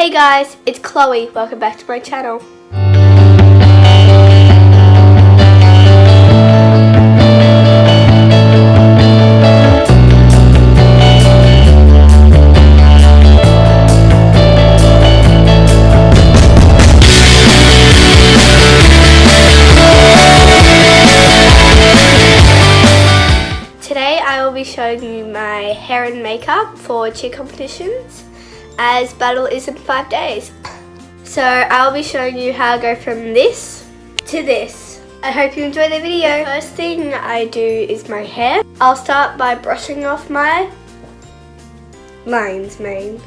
Hey guys, it's Chloe. Welcome back to my channel. Today I will be showing you my hair and makeup for cheer competitions, as battle is in 5 days. So I'll be showing you how I go from this to this. I hope you enjoy the video. First thing I do is my hair. I'll start by brushing off my lion's mane.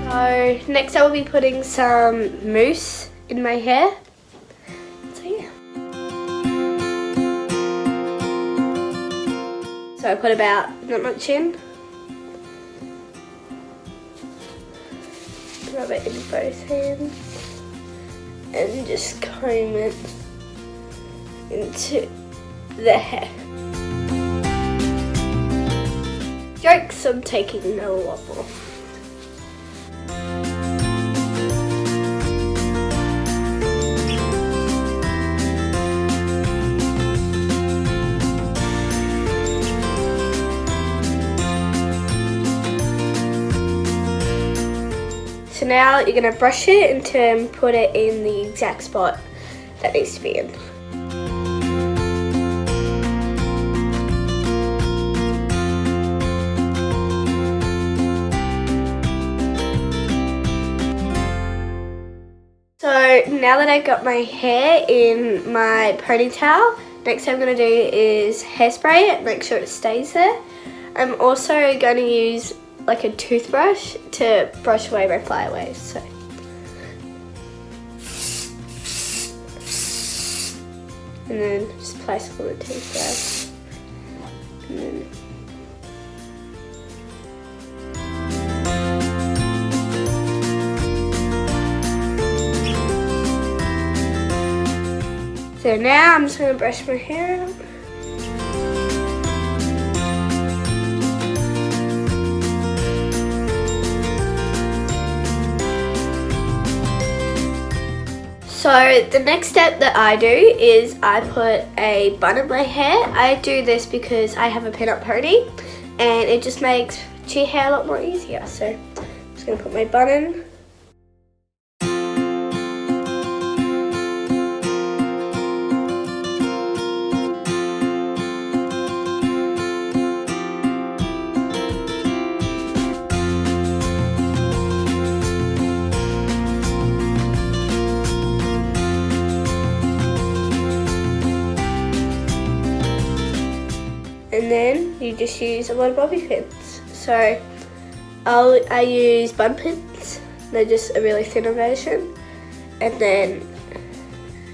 So next I will be putting some mousse in my hair. So yeah. So I put about that much in. Rub it in both hands and just comb it into the hair. Jokes, I'm taking a lot more. So now you're going to brush it and put it in the exact spot that needs to be in. So now that I've got my hair in my ponytail, next thing I'm going to do is hairspray it, make sure it stays there. I'm also going to use like a toothbrush to brush away my flyaways. So. And then just place it on the toothbrush. And then so now I'm just going to brush my hair out. So the next step that I do is I put a bun in my hair. I do this because I have a peanut pony and it just makes cheer hair a lot more easier. So I'm just going to put my bun in. And then you just use a lot of bobby pins. So I use bun pins. They're just a really thinner version. And then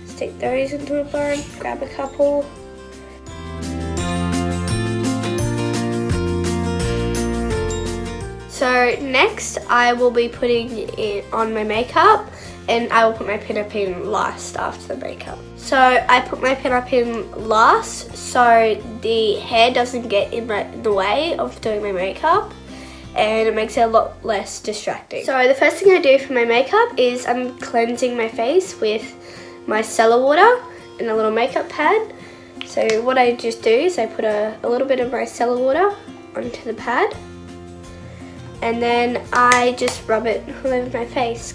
stick those into a bun, grab a couple. So next I will be putting it on my makeup, and I will put my pin-up in last after the makeup. So I put my pin-up in last so the hair doesn't get in the way of doing my makeup, and it makes it a lot less distracting. So the first thing I do for my makeup is I'm cleansing my face with my micellar water and a little makeup pad. So what I just do is I put a little bit of my micellar water onto the pad, and then I just rub it all over my face.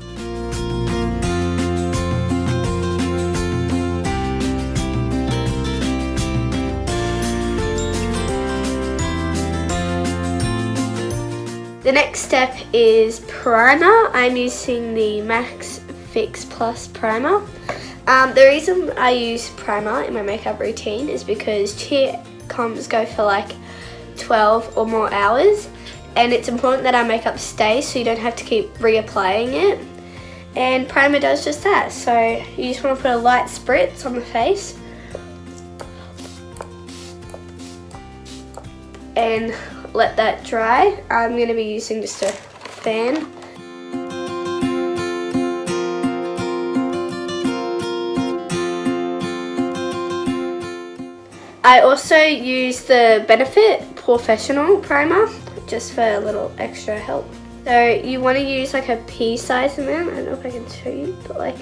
The next step is primer. I'm using the Max Fix Plus primer. The reason I use primer in my makeup routine is because cheer comps go for like 12 or more hours, and it's important that our makeup stays so you don't have to keep reapplying it. And primer does just that. So you just want to put a light spritz on the face and let that dry. I'm going to be using just a fan. I also use the Benefit Professional Primer just for a little extra help. So you want to use like a pea size amount. I don't know if I can show you, but like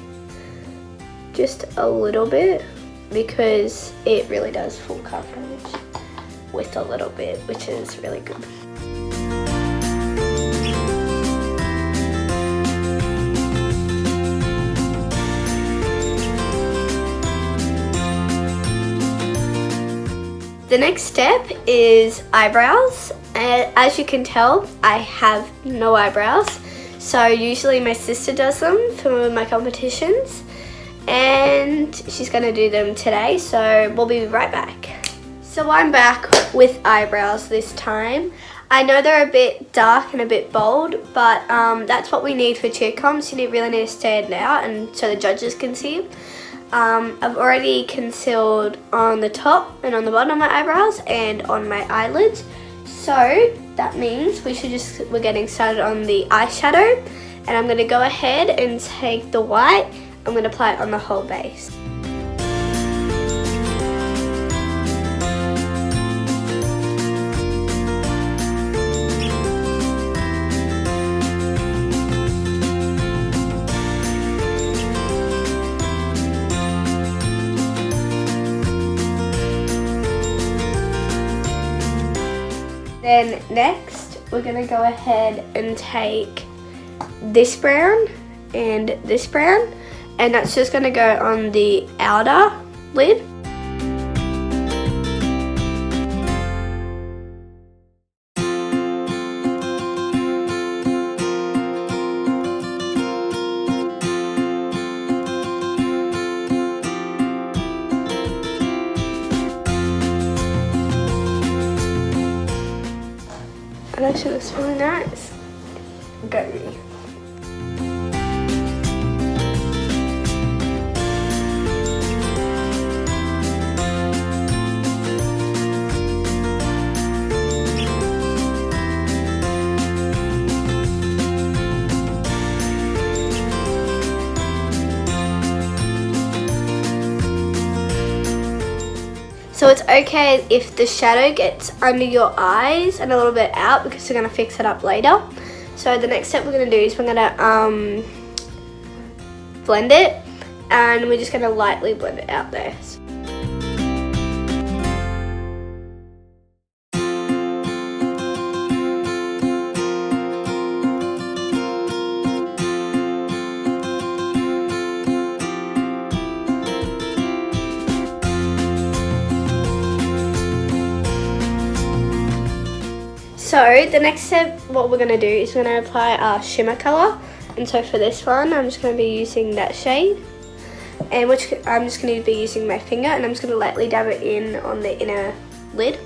just a little bit, because it really does full coverage with a little bit, which is really good. The next step is eyebrows. As you can tell, I have no eyebrows, so usually my sister does them for my competitions, and she's gonna do them today, so we'll be right back. So I'm back with eyebrows this time. I know they're a bit dark and a bit bold, but that's what we need for cheer comps. You really need to stand out and so the judges can see. I've already concealed on the top and on the bottom of my eyebrows and on my eyelids. So that means we're getting started on the eyeshadow, and I'm gonna go ahead and take the white. I'm gonna apply it on the whole base. Then next, we're gonna go ahead and take this brown and this brown, and that's just gonna go on the outer lid. And actually looks really nice. Go me. So it's okay if the shadow gets under your eyes and a little bit out, because we're going to fix it up later. So the next step we're going to do is we're going to blend it, and we're just going to lightly blend it out there. So the next step, what we're going to do is we're going to apply our shimmer colour. And so for this one, I'm just going to be using that shade. And I'm just going to be using my finger, and I'm just going to lightly dab it in on the inner lid.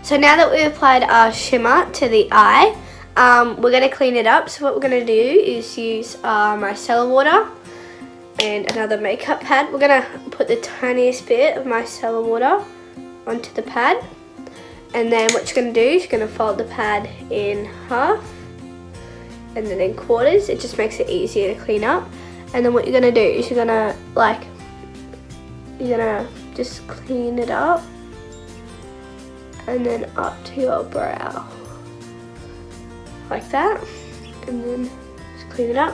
So now that we've applied our shimmer to the eye, we're going to clean it up. So what we're going to do is use my micellar water and another makeup pad. We're going to put the tiniest bit of micellar water onto the pad. And then what you're going to do is you're going to fold the pad in half and then in quarters. It just makes it easier to clean up. And then what you're going to do is you're going to just clean it up. And then up to your brow, like that, and then just clean it up.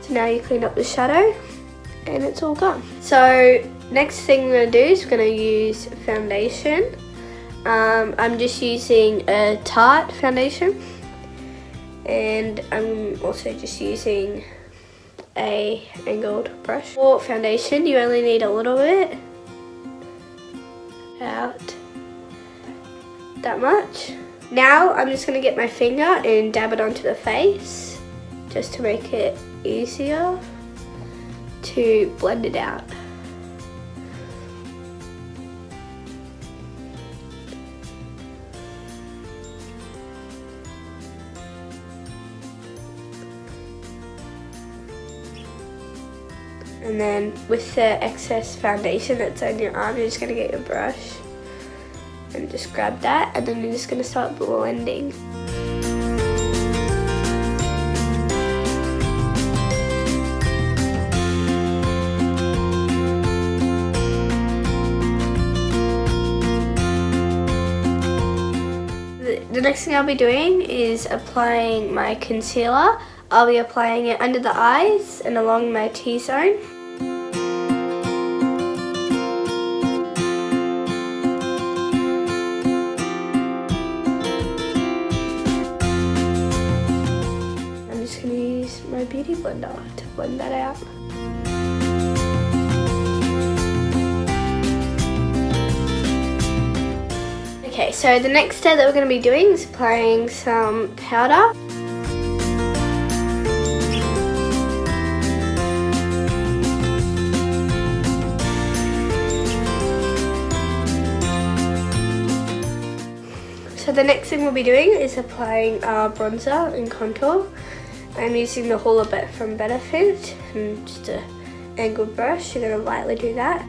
So now you clean up the shadow, and it's all gone. So next thing we're gonna do is we're gonna use foundation. I'm just using a Tarte foundation. And I'm also just using a angled brush. For foundation, you only need a little bit, about that much. Now I'm just going to get my finger and dab it onto the face, just to make it easier to blend it out. And then with the excess foundation that's on your arm, you're just going to get your brush and just grab that, and then you're just going to start blending. The next thing I'll be doing is applying my concealer. I'll be applying it under the eyes and along my T-zone. I'm just going to use my beauty blender to blend that out. Okay, so the next step that we're going to be doing is applying some powder. So the next thing we'll be doing is applying our bronzer and contour. I'm using the Hoola Bit from Benefit and just an angled brush. You're going to lightly do that.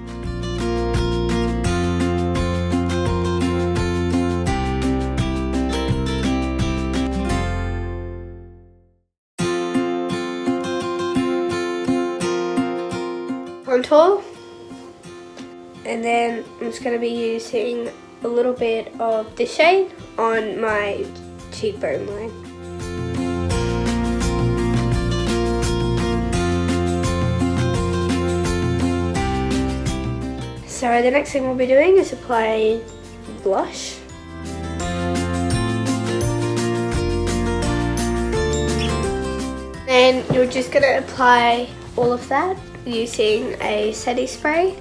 Contour, and then I'm just going to be using a little bit of this shade on my cheekbone line. So the next thing we'll be doing is applying blush. And you're just going to apply all of that using a setting spray.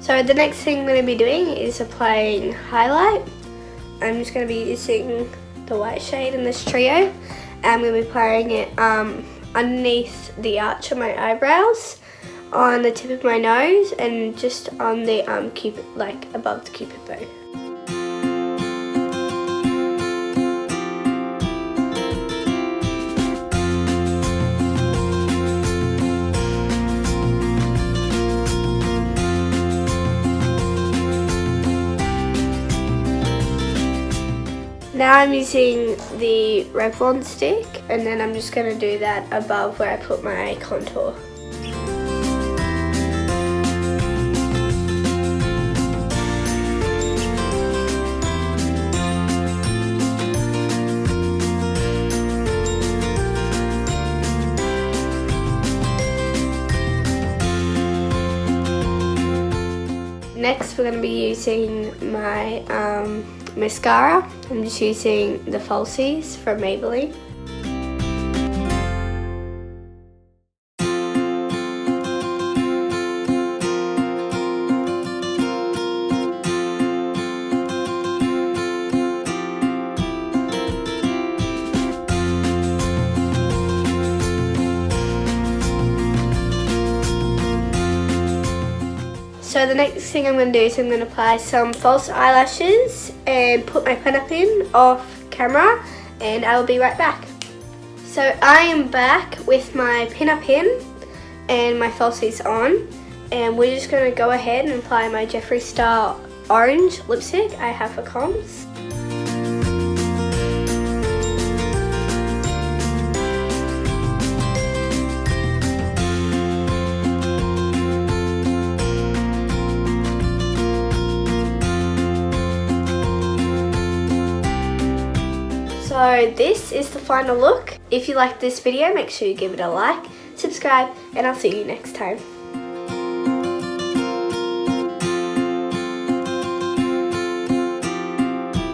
So the next thing I'm going to be doing is applying highlight. I'm just going to be using the white shade in this trio. I'm going to be applying it underneath the arch of my eyebrows, on the tip of my nose, and just on the cupid, like above the cupid bow. Now I'm using the Revlon stick, and then I'm just going to do that above where I put my contour. Next we're going to be using my mascara. I'm just using the Falsies from Maybelline. So the next thing I'm going to do is I'm going to apply some false eyelashes and put my pin-up in off camera, and I will be right back. So I am back with my pin-up in and my falsies on, and we're just going to go ahead and apply my Jeffree Star orange lipstick I have for comms. So this is the final look. If you liked this video, make sure you give it a like, subscribe, and I'll see you next time.